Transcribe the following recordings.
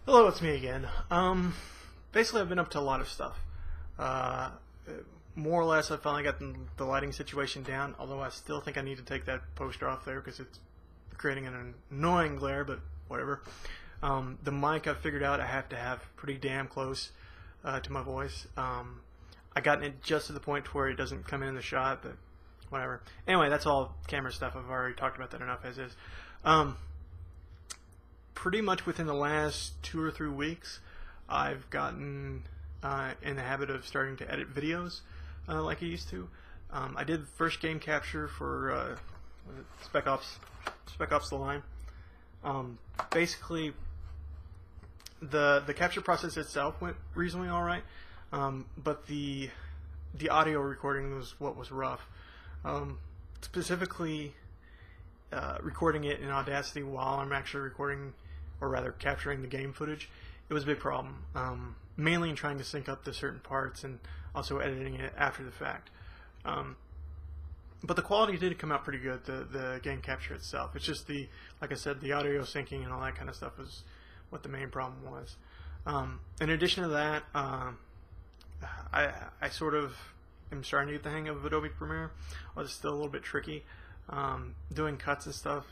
Hello, it's me again. Basically, I've been up to a lot of stuff. Uh, More or less, I finally got the lighting situation down, although I still think I need to take that poster off there because it's creating an annoying glare, but whatever. The mic I figured out I have to have pretty damn close to my voice. I gotten it just to the point where it doesn't come in the shot, but whatever. Anyway, that's all camera stuff. I've already talked about that enough as is. Pretty much within the last 2 or 3 weeks, I've gotten in the habit of starting to edit videos like I used to. I did the first game capture for Spec Ops The Line. Basically, the capture process itself went reasonably all right, but the audio recording was what was rough. Specifically, recording it in Audacity while I'm actually recording, or rather capturing the game footage, it was a big problem. Mainly in trying to sync up to certain parts and also editing it after the fact. But the quality did come out pretty good, the game capture itself. It's just like I said, the audio syncing and all that kind of stuff was what the main problem was. In addition to that, I sort of am starting to get the hang of Adobe Premiere. Well, it's still a little bit tricky. Doing cuts and stuff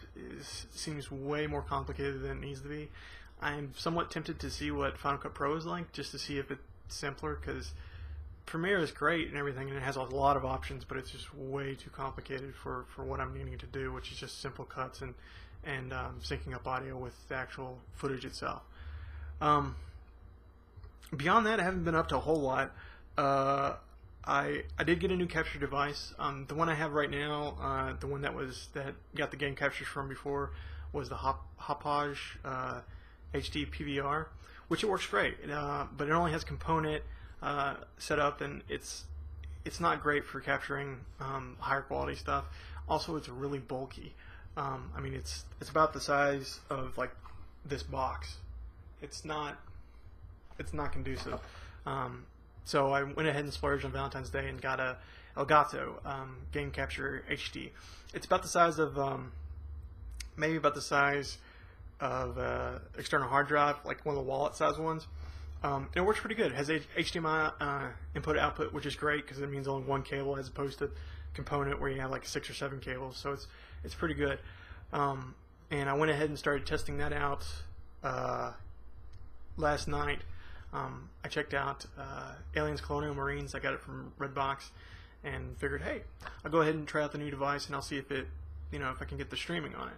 seems way more complicated than it needs to be. I'm somewhat tempted to see what Final Cut Pro is like, just to see if it's simpler, because Premiere is great and everything, and it has a lot of options, but it's just way too complicated for what I'm needing to do, which is just simple cuts and syncing up audio with the actual footage itself. Beyond that, I haven't been up to a whole lot. I did get a new capture device. The one I have right now, the one that got the game captures from before, was the Hauppauge HD PVR, which it works great, but it only has component set up, and it's not great for capturing higher quality stuff. Also, it's really bulky. I mean, it's about the size of like this box. It's not conducive. So I went ahead and splurged on Valentine's Day and got a Elgato Game Capture HD. It's about the size of, maybe about the size of external hard drive, like one of the wallet size ones. And it works pretty good. It has HDMI input-output, which is great because it means only one cable as opposed to component where you have like 6 or 7 cables. So it's pretty good. And I went ahead and started testing that out last night. I checked out Aliens Colonial Marines. I got it from Redbox and figured, hey, I'll go ahead and try out the new device and I'll see if it, if I can get the streaming on it.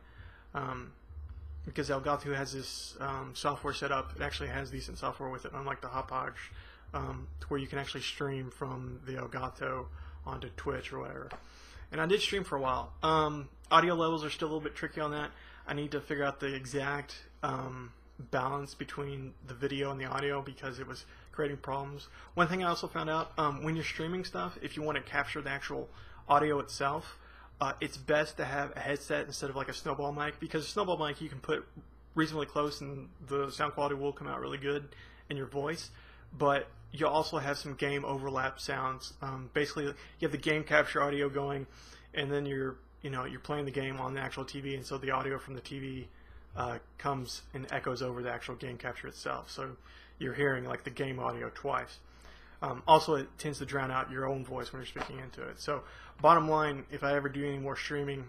Because Elgato has this software set up. It actually has decent software with it, unlike the Hauppauge, to where you can actually stream from the Elgato onto Twitch or whatever. And I did stream for a while. Audio levels are still a little bit tricky on that. I need to figure out the exact balance between the video and the audio because it was creating problems. One thing I also found out, when you're streaming stuff, if you want to capture the actual audio itself, it's best to have a headset instead of like a snowball mic, because a snowball mic you can put reasonably close and the sound quality will come out really good in your voice, but you'll also have some game overlap sounds. Basically, you have the game capture audio going, and then you're playing the game on the actual TV, and so the audio from the TV comes and echoes over the actual game capture itself. So you're hearing like the game audio twice. Also, it tends to drown out your own voice when you're speaking into it. So bottom line, if I ever do any more streaming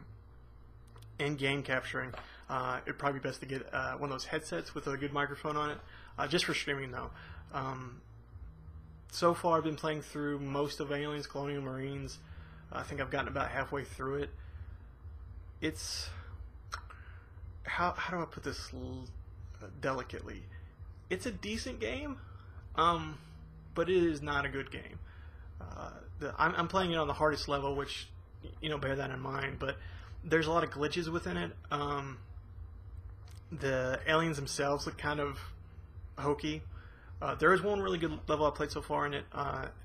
and game capturing, it'd probably be best to get one of those headsets with a good microphone on it, just for streaming though. So far I've been playing through most of Aliens Colonial Marines. I think I've gotten about halfway through it. It's... How do I put this delicately? It's a decent game, but it is not a good game. I'm playing it on the hardest level, which, bear that in mind, but there's a lot of glitches within it. The aliens themselves look kind of hokey. There is one really good level I played so far in it.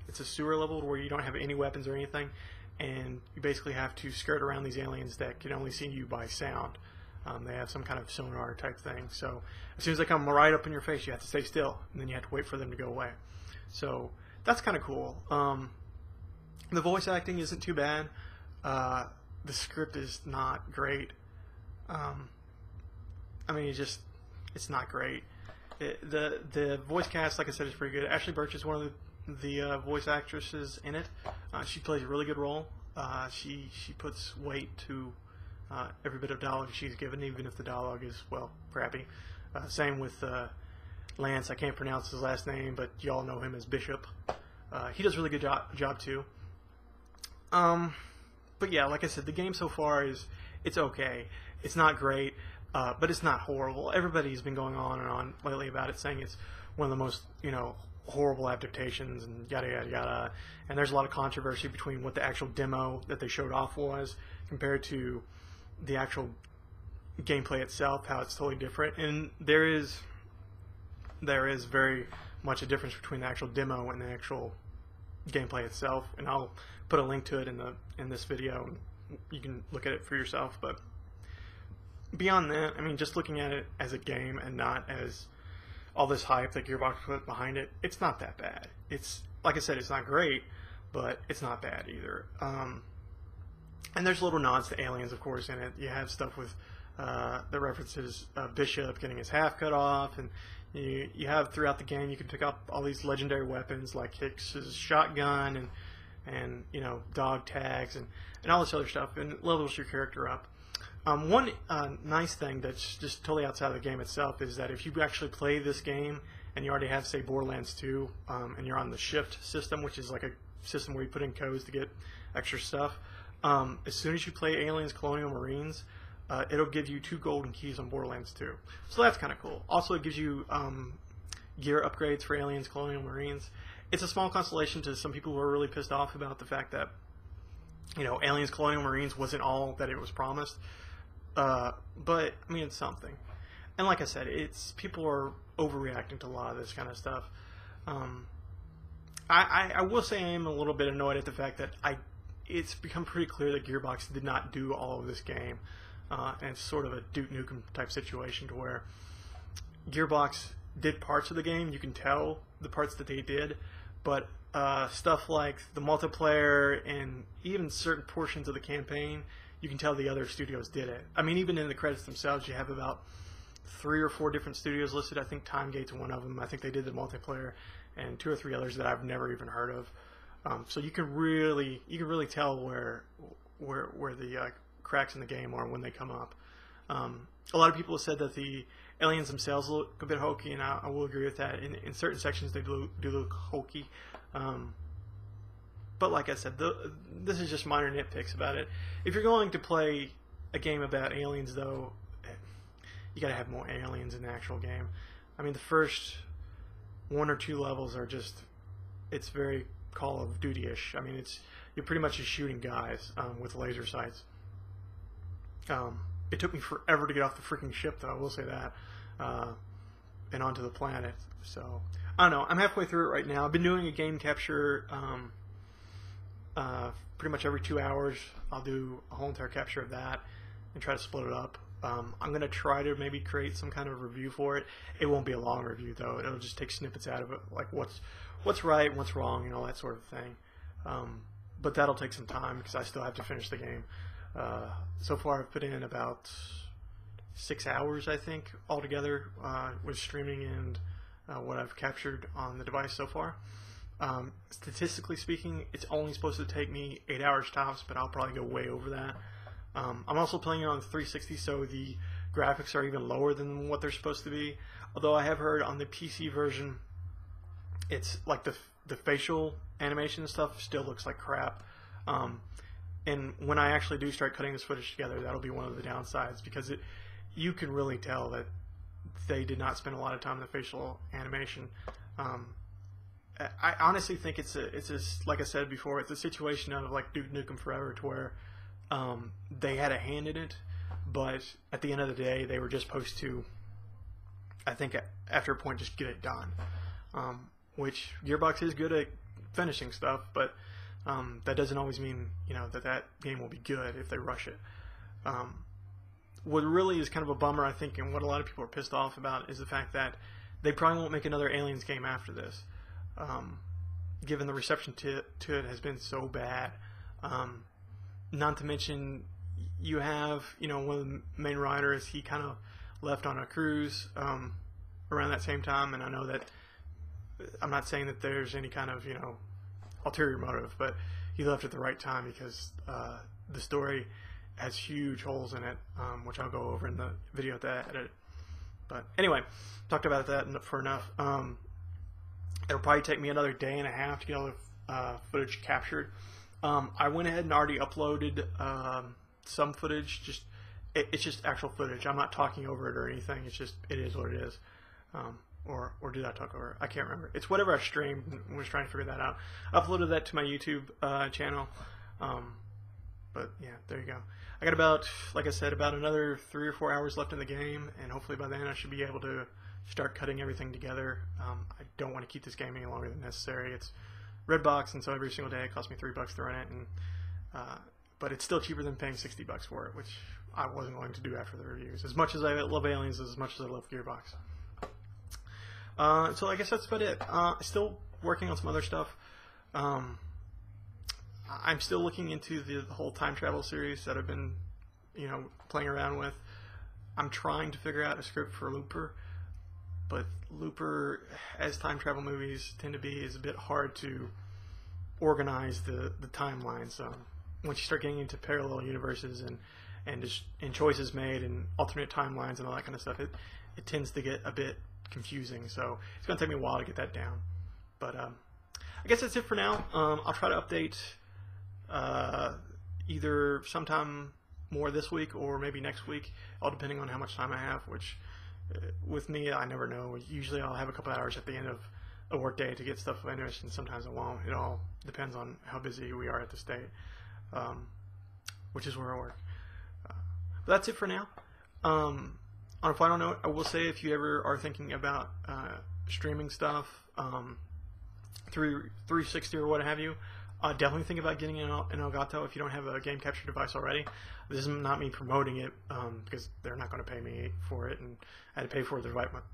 It's a sewer level where you don't have any weapons or anything, and you basically have to skirt around these aliens that can only see you by sound. They have some kind of sonar type thing, so as soon as they come right up in your face, you have to stay still, and then you have to wait for them to go away. So that's kind of cool. The voice acting isn't too bad. The script is not great. I mean, it's not great. The voice cast, like I said, is pretty good. Ashley Birch is one of the voice actresses in it. She plays a really good role. She puts weight to every bit of dialogue she's given, even if the dialogue is, well, crappy. Same with Lance. I can't pronounce his last name, but y'all know him as Bishop. He does a really good job too. But yeah, like I said, the game so far it's okay. It's not great, but it's not horrible. Everybody's been going on and on lately about it, saying it's one of the most, horrible adaptations and yada yada yada. And there's a lot of controversy between what the actual demo that they showed off was compared to the actual gameplay itself, how it's totally different. And there is very much a difference between the actual demo and the actual gameplay itself. And I'll put a link to it in this video, and you can look at it for yourself. But beyond that, I mean, just looking at it as a game and not as all this hype that Gearbox put behind it, it's not that bad. It's, like I said, it's not great, but it's not bad either. And there's little nods to Aliens, of course, in it. You have stuff with that references Bishop getting his half cut off, and you have throughout the game you can pick up all these legendary weapons like Hicks's shotgun and dog tags and all this other stuff, and it levels your character up. One nice thing that's just totally outside of the game itself is that if you actually play this game and you already have, say, Borderlands 2, and you're on the shift system, which is like a system where you put in codes to get extra stuff, as soon as you play Aliens Colonial Marines, it'll give you 2 golden keys on Borderlands 2. So that's kind of cool. Also, it gives you gear upgrades for Aliens Colonial Marines. It's a small consolation to some people who are really pissed off about the fact that Aliens Colonial Marines wasn't all that it was promised. But I mean, it's something. And like I said, people are overreacting to a lot of this kind of stuff. I will say I am a little bit annoyed at the fact that it's become pretty clear that Gearbox did not do all of this game. And it's sort of a Duke Nukem type situation to where Gearbox did parts of the game. You can tell the parts that they did, but stuff like the multiplayer and even certain portions of the campaign, you can tell the other studios did it. I mean, even in the credits themselves, you have about 3 or 4 different studios listed. I think Time Gate's one of them. I think they did the multiplayer, and 2 or 3 others that I've never even heard of. So you can really tell where the cracks in the game are when they come up. A lot of people have said that the aliens themselves look a bit hokey, and I will agree with that. In certain sections, they do look hokey. But like I said, this is just minor nitpicks about it. If you're going to play a game about aliens, though, you got to have more aliens in the actual game. I mean, the first 1 or 2 levels are just, it's very Call of Duty-ish. I mean, you're pretty much just shooting guys with laser sights. It took me forever to get off the freaking ship, though, I will say that, and onto the planet. So, I don't know. I'm halfway through it right now. I've been doing a game capture pretty much every 2 hours. I'll do a whole entire capture of that and try to split it up. I'm going to try to maybe create some kind of review for it. It won't be a long review, though. It'll just take snippets out of it, like what's right, what's wrong, and all that sort of thing. But that'll take some time because I still have to finish the game. So far, I've put in about 6 hours, I think, altogether with streaming and what I've captured on the device so far. Statistically speaking, it's only supposed to take me 8 hours tops, but I'll probably go way over that. I'm also playing it on 360, so the graphics are even lower than what they're supposed to be. Although I have heard on the PC version, it's like the facial animation and stuff still looks like crap. And when I actually do start cutting this footage together, that'll be one of the downsides, because you can really tell that they did not spend a lot of time on the facial animation. I honestly think it's like I said before, it's a situation of like Duke Nukem Forever, to where they had a hand in it, but at the end of the day, they were just supposed to, I think, after a point, just get it done. Which Gearbox is good at finishing stuff, but that doesn't always mean that game will be good if they rush it. What really is kind of a bummer, I think, and what a lot of people are pissed off about, is the fact that they probably won't make another Aliens game after this, given the reception to it has been so bad. Not to mention, you have one of the main writers, he kind of left on a cruise, around that same time, and I know that I'm not saying that there's any kind of ulterior motive, but he left at the right time because the story has huge holes in it, which I'll go over in the video that I edited. But anyway, talked about that for enough. It'll probably take me another day and a half to get all the footage captured. I went ahead and already uploaded some footage. It's just actual footage. I'm not talking over it or anything. It is what it is. Or did I talk over it? I can't remember. It's whatever I streamed. I was trying to figure that out. I uploaded that to my YouTube channel. But yeah, there you go. I got about, like I said, about another 3 or 4 hours left in the game, and hopefully by then I should be able to start cutting everything together. I don't want to keep this game any longer than necessary. It's Redbox, and so every single day it costs me $3 to run it, and but it's still cheaper than paying $60 for it, which I wasn't going to do after the reviews. As much as I love Aliens, as much as I love Gearbox. So I guess that's about it. Still working on some other stuff. I'm still looking into the whole time travel series that I've been, playing around with. I'm trying to figure out a script for Looper, but Looper, as time travel movies tend to be, is a bit hard to organize the timelines. Once you start getting into parallel universes and choices made and alternate timelines and all that kind of stuff, it tends to get a bit confusing. So it's going to take me a while to get that down. But I guess that's it for now. I'll try to update either sometime more this week or maybe next week, all depending on how much time I have, which with me, I never know. Usually I'll have a couple hours at the end of a work day to get stuff finished, and sometimes I won't. It all depends on how busy we are at the state, which is where I work. But that's it for now. On a final note, I will say, if you ever are thinking about streaming stuff through 360 or what have you, definitely think about getting an Elgato if you don't have a game capture device already. This is not me promoting it because they're not going to pay me for it, and I had to pay for the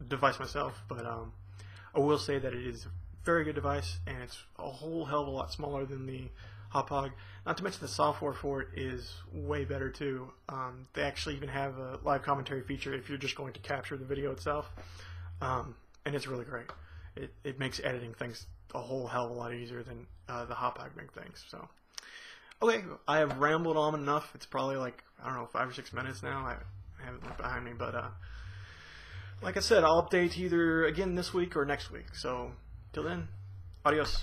device myself. But I will say that it is a very good device, and it's a whole hell of a lot smaller than the Hauppauge. Not to mention the software for it is way better too. They actually even have a live commentary feature if you're just going to capture the video itself, and it's really great. It makes editing things a whole hell of a lot easier than the Hauppauge make things. So, okay, I have rambled on enough. It's probably like, I don't know, 5 or 6 minutes now. I haven't looked behind me, but like I said, I'll update either again this week or next week. So, till then, adios.